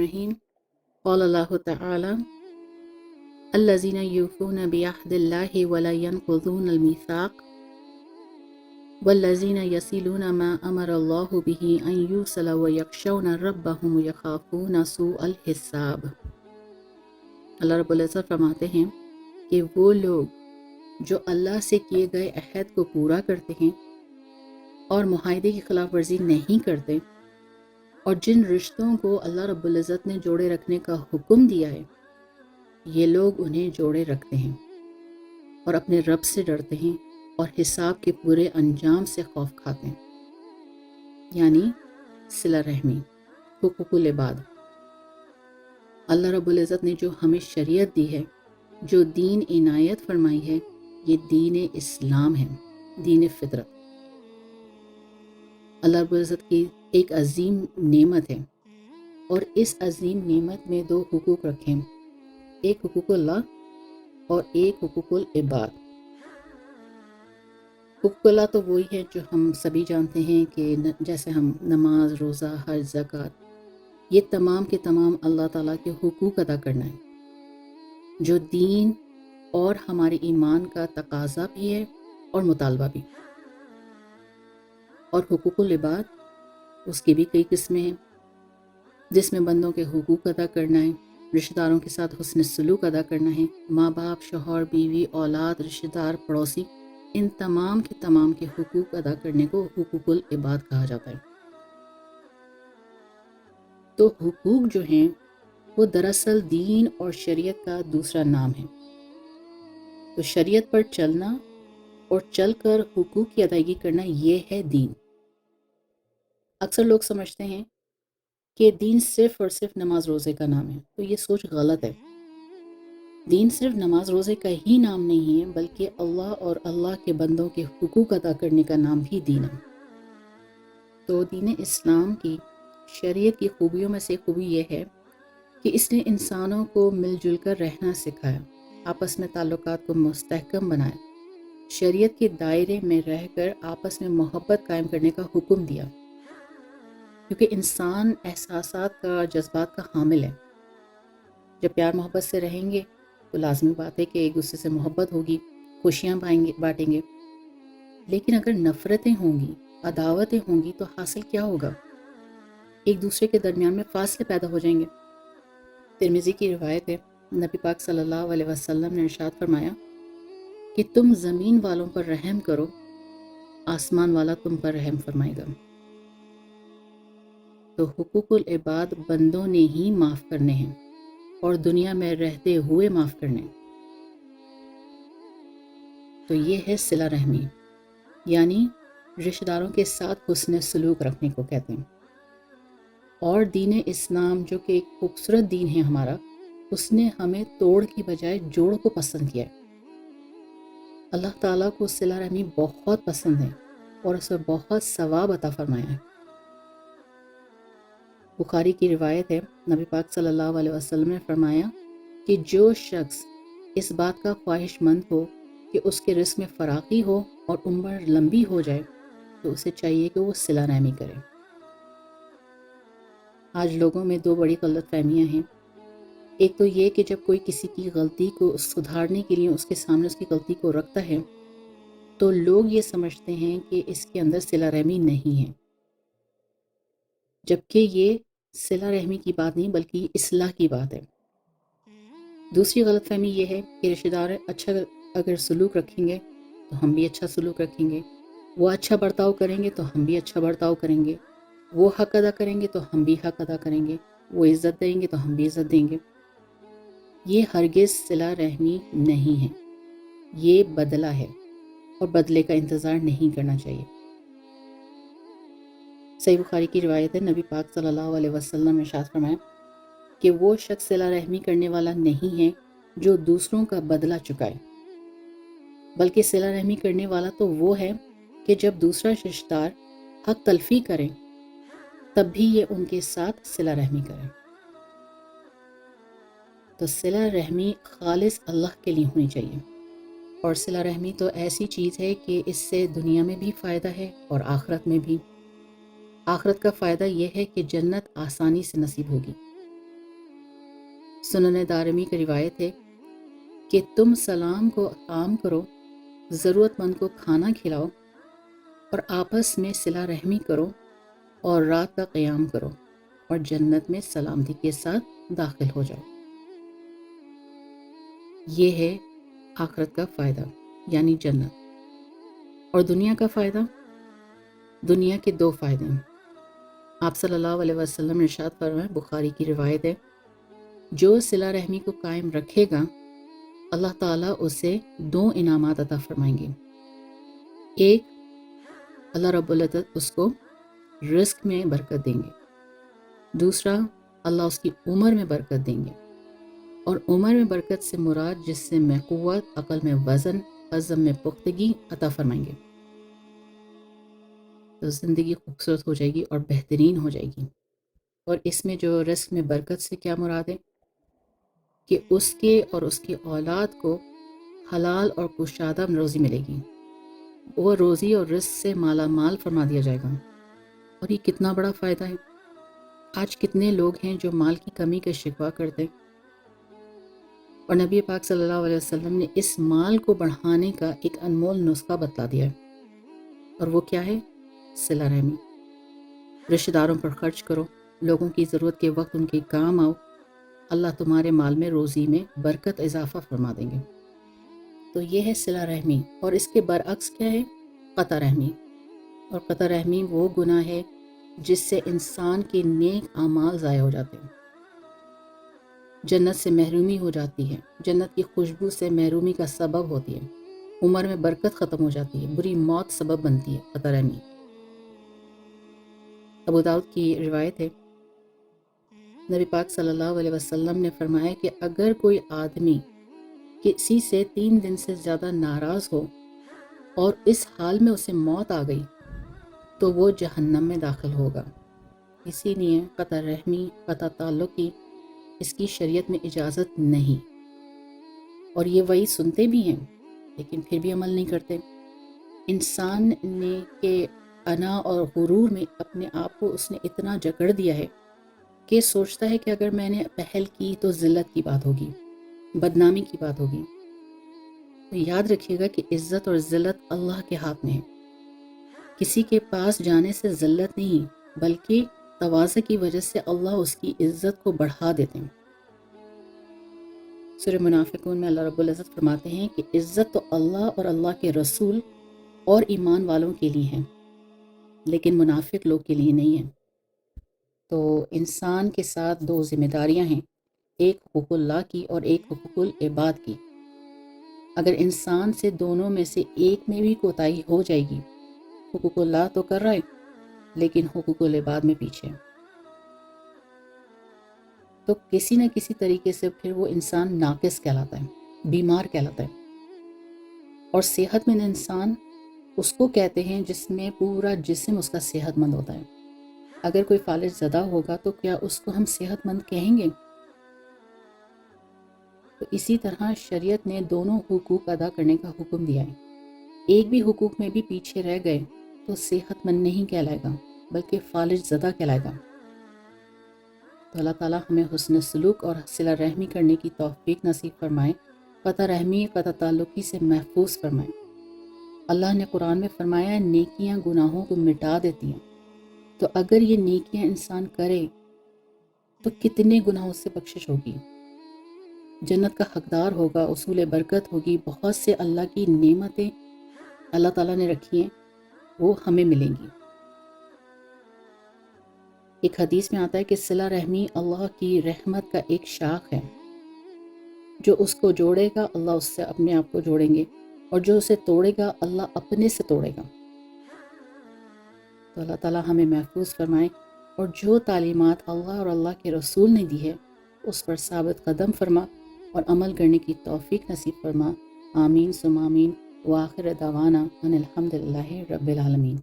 الرحیم قال اللہ تعالی الذین یوفون بعہد اللہ ولا ینقضون المیثاق والذین یصلون ما امر اللہ بہ ان یوصل ویخشون ربهم ویخافون سوء الحساب۔ اللہ رب العزت فرماتے ہیں کہ وہ لوگ جو اللہ سے کیے گئے عہد کو پورا کرتے ہیں اور معاہدے کی خلاف ورزی نہیں کرتے، اور جن رشتوں کو اللہ رب العزت نے جوڑے رکھنے کا حکم دیا ہے یہ لوگ انہیں جوڑے رکھتے ہیں اور اپنے رب سے ڈرتے ہیں اور حساب کے پورے انجام سے خوف کھاتے ہیں، یعنی صلہ رحمی، حقوق العباد۔ اللہ رب العزت نے جو ہمیں شریعت دی ہے، جو دین عنایت فرمائی ہے، یہ دین اسلام ہے، دین فطرت۔ اللہ رب العزت کی ایک عظیم نعمت ہے، اور اس عظیم نعمت میں دو حقوق رکھے ہیں، ایک حقوق اللہ اور ایک حقوق العباد۔ حقوق اللہ تو وہی ہے جو ہم سبھی جانتے ہیں کہ جیسے ہم نماز، روزہ، حج، زکوٰۃ، یہ تمام کے تمام اللہ تعالیٰ کے حقوق ادا کرنا ہے، جو دین اور ہمارے ایمان کا تقاضا بھی ہے اور مطالبہ بھی۔ اور حقوق العباد، اس کی بھی کئی قسمیں ہیں، جس میں بندوں کے حقوق ادا کرنا ہے، رشتہ داروں کے ساتھ حسن سلوک ادا کرنا ہے، ماں باپ، شوہر، بیوی، اولاد، رشتہ دار، پڑوسی، ان تمام کے حقوق ادا کرنے کو حقوق العباد کہا جاتا ہے۔ تو حقوق جو ہیں وہ دراصل دین اور شریعت کا دوسرا نام ہے۔ تو شریعت پر چلنا اور چل کر حقوق کی ادائیگی کرنا، یہ ہے دین۔ اکثر لوگ سمجھتے ہیں کہ دین صرف اور صرف نماز روزے کا نام ہے، تو یہ سوچ غلط ہے۔ دین صرف نماز روزے کا ہی نام نہیں ہے، بلکہ اللہ اور اللہ کے بندوں کے حقوق ادا کرنے کا نام بھی دین ہے۔ تو دین اسلام کی شریعت کی خوبیوں میں سے خوبی یہ ہے کہ اس نے انسانوں کو مل جل کر رہنا سکھایا، آپس میں تعلقات کو مستحکم بنایا، شریعت کے دائرے میں رہ کر آپس میں محبت قائم کرنے کا حکم دیا، کیونکہ انسان احساسات کا، جذبات کا حامل ہے۔ جب پیار محبت سے رہیں گے تو لازمی بات ہے کہ ایک دوسرے سے محبت ہوگی، خوشیاں بانٹیں گے، لیکن اگر نفرتیں ہوں گی، عداوتیں ہوں گی تو حاصل کیا ہوگا؟ ایک دوسرے کے درمیان میں فاصلے پیدا ہو جائیں گے۔ ترمذی کی روایت ہے، نبی پاک صلی اللہ علیہ وسلم نے ارشاد فرمایا کہ تم زمین والوں پر رحم کرو، آسمان والا تم پر رحم فرمائے گا۔ تو حقوق العباد بندوں نے ہی معاف کرنے ہیں اور دنیا میں رہتے ہوئے معاف کرنے ہیں۔ تو یہ ہے صلہ رحمی، یعنی رشتہ داروں کے ساتھ حسن سلوک رکھنے کو کہتے ہیں۔ اور دین اسلام جو کہ ایک خوبصورت دین ہے ہمارا، اس نے ہمیں توڑ کی بجائے جوڑ کو پسند کیا ہے۔ اللہ تعالیٰ کو صلہ رحمی بہت پسند ہے اور اس پر بہت ثواب عطا فرمایا ہے۔ بخاری کی روایت ہے، نبی پاک صلی اللہ علیہ وسلم نے فرمایا کہ جو شخص اس بات کا خواہش مند ہو کہ اس کے رزق میں فراخی ہو اور عمر لمبی ہو جائے تو اسے چاہیے کہ وہ صلہ رحمی کرے۔ آج لوگوں میں دو بڑی غلط فہمیاں ہیں۔ ایک تو یہ کہ جب کوئی کسی کی غلطی کو سدھارنے کے لیے اس کے سامنے اس کی غلطی کو رکھتا ہے تو لوگ یہ سمجھتے ہیں کہ اس کے اندر صلہ رحمی نہیں ہے، جبکہ یہ صلہ رحمی کی بات نہیں بلکہ اصلاح کی بات ہے۔ دوسری غلط فہمی یہ ہے کہ رشتہ دار اچھا اگر سلوک رکھیں گے تو ہم بھی اچھا سلوک رکھیں گے، وہ اچھا برتاؤ کریں گے تو ہم بھی اچھا برتاؤ کریں گے، وہ حق ادا کریں گے تو ہم بھی حق ادا کریں گے، وہ عزت دیں گے تو ہم بھی عزت دیں گے۔ یہ ہرگز صلہ رحمی نہیں ہے، یہ بدلہ ہے، اور بدلے کا انتظار نہیں کرنا چاہیے۔ صحیح بخاری کی روایت ہے، نبی پاک صلی اللہ علیہ وسلم نے ارشاد فرمایا کہ وہ شخص صلہ رحمی کرنے والا نہیں ہے جو دوسروں کا بدلہ چکائے، بلکہ صلہ رحمی کرنے والا تو وہ ہے کہ جب دوسرا رشتہ دار حق تلفی کرے تب بھی یہ ان کے ساتھ صلہ رحمی کرے۔ تو صلہ رحمی خالص اللہ کے لیے ہونی چاہیے، اور صلہ رحمی تو ایسی چیز ہے کہ اس سے دنیا میں بھی فائدہ ہے اور آخرت میں بھی۔ آخرت کا فائدہ یہ ہے کہ جنت آسانی سے نصیب ہوگی، سنن دارمی کی روایت ہے کہ تم سلام کو عام کرو، ضرورت مند کو کھانا کھلاؤ اور آپس میں صلہ رحمی کرو اور رات کا قیام کرو اور جنت میں سلامتی کے ساتھ داخل ہو جاؤ۔ یہ ہے آخرت کا فائدہ یعنی جنت۔ اور دنیا کا فائدہ، دنیا کے 2 فائدے ہیں۔ آپ صلی اللہ علیہ وسلم نے ارشاد فرمایا، بخاری کی روایت ہے، جو صلہ رحمی کو قائم رکھے گا اللہ تعالیٰ اسے 2 انعامات عطا فرمائیں گے۔ ایک، اللہ رب العزت اس کو رزق میں برکت دیں گے۔ دوسرا، اللہ اس کی عمر میں برکت دیں گے۔ اور عمر میں برکت سے مراد جسم میں قوت، عقل میں وزن، عزم میں پختگی عطا فرمائیں گے۔ تو زندگی خوبصورت ہو جائے گی اور بہترین ہو جائے گی۔ اور اس میں جو رزق میں برکت سے کیا مراد ہے کہ اس کے اور اس کی اولاد کو حلال اور کشادہ روزی ملے گی، وہ روزی اور رزق سے مالا مال فرما دیا جائے گا۔ اور یہ کتنا بڑا فائدہ ہے۔ آج کتنے لوگ ہیں جو مال کی کمی کا شکوہ کرتے ہیں، اور نبی پاک صلی اللہ علیہ وسلم نے اس مال کو بڑھانے کا ایک انمول نسخہ بتلا دیا ہے، اور وہ کیا ہے؟ صلہ رحمی۔ رشتہ داروں پر خرچ کرو، لوگوں کی ضرورت کے وقت ان کے کام آؤ، اللہ تمہارے مال میں روزی میں برکت اضافہ فرما دیں گے۔ تو یہ ہے صلہ رحمی۔ اور اس کے برعکس کیا ہے؟ قطع رحمی۔ اور قطع رحمی وہ گناہ ہے جس سے انسان کے نیک اعمال ضائع ہو جاتے ہیں، جنت سے محرومی ہو جاتی ہے، جنت کی خوشبو سے محرومی کا سبب ہوتی ہے، عمر میں برکت ختم ہو جاتی ہے، بری موت سبب بنتی ہے قطع رحمی۔ ابو داؤد کی روایت ہے، نبی پاک صلی اللہ علیہ وسلم نے فرمایا کہ اگر کوئی آدمی کسی سے 3 دن سے زیادہ ناراض ہو اور اس حال میں اسے موت آ گئی تو وہ جہنم میں داخل ہوگا۔ اسی لیے قطع رحمی، قطع تعلق کی اس کی شریعت میں اجازت نہیں، اور یہ وہی سنتے بھی ہیں لیکن پھر بھی عمل نہیں کرتے۔ انسان نے کہ انا اور غرور میں اپنے آپ کو اس نے اتنا جکڑ دیا ہے کہ سوچتا ہے کہ اگر میں نے پہل کی تو ذلت کی بات ہوگی، بدنامی کی بات ہوگی۔ تو یاد رکھیے گا کہ عزت اور ذلت اللہ کے ہاتھ میں ہے۔ کسی کے پاس جانے سے ذلت نہیں بلکہ تواضع کی وجہ سے اللہ اس کی عزت کو بڑھا دیتے ہیں۔ سورہ منافقون میں اللہ رب العزت فرماتے ہیں کہ عزت تو اللہ اور اللہ کے رسول اور ایمان والوں کے لیے ہے، لیکن منافق لوگ کے لیے نہیں ہے۔ تو انسان کے ساتھ 2 ذمہ داریاں ہیں، ایک حقوق اللہ کی اور ایک حقوق العباد کی۔ اگر انسان سے دونوں میں سے ایک میں بھی کوتاہی ہو جائے گی، حقوق اللہ تو کر رہا ہے لیکن حقوق العباد میں پیچھے، تو کسی نہ کسی طریقے سے پھر وہ انسان ناقص کہلاتا ہے، بیمار کہلاتا ہے۔ اور صحت مند انسان اس کو کہتے ہیں جس میں پورا جسم اس کا صحت مند ہوتا ہے۔ اگر کوئی فالج زدہ ہوگا تو کیا اس کو ہم صحت مند کہیں گے؟ تو اسی طرح شریعت نے دونوں حقوق ادا کرنے کا حکم دیا ہے۔ ایک بھی حقوق میں بھی پیچھے رہ گئے تو صحت مند نہیں کہلائے گا بلکہ فالج زدہ کہلائے گا۔ تو اللہ تعالیٰ ہمیں حسن سلوک اور صلہ رحمی کرنے کی توفیق نصیب فرمائے، قطع رحمی، قطع تعلقی سے محفوظ فرمائے۔ اللہ نے قرآن میں فرمایا نیکیاں گناہوں کو مٹا دیتی ہیں، تو اگر یہ نیکیاں انسان کرے تو کتنے گناہوں سے بخشش ہوگی، جنت کا حقدار ہوگا، اصول برکت ہوگی، بہت سے اللہ کی نعمتیں اللہ تعالیٰ نے رکھی ہیں وہ ہمیں ملیں گی۔ ایک حدیث میں آتا ہے کہ صلہ رحمی اللہ کی رحمت کا ایک شاخ ہے، جو اس کو جوڑے گا اللہ اس سے اپنے آپ کو جوڑیں گے، اور جو اسے توڑے گا اللہ اپنے سے توڑے گا۔ تو اللہ تعالیٰ ہمیں محفوظ فرمائے، اور جو تعلیمات اللہ اور اللہ کے رسول نے دی ہے اس پر ثابت قدم فرما اور عمل کرنے کی توفیق نصیب فرما۔ آمین ثم آمین، وآخر دعوانا ان الحمد للہ رب العالمین۔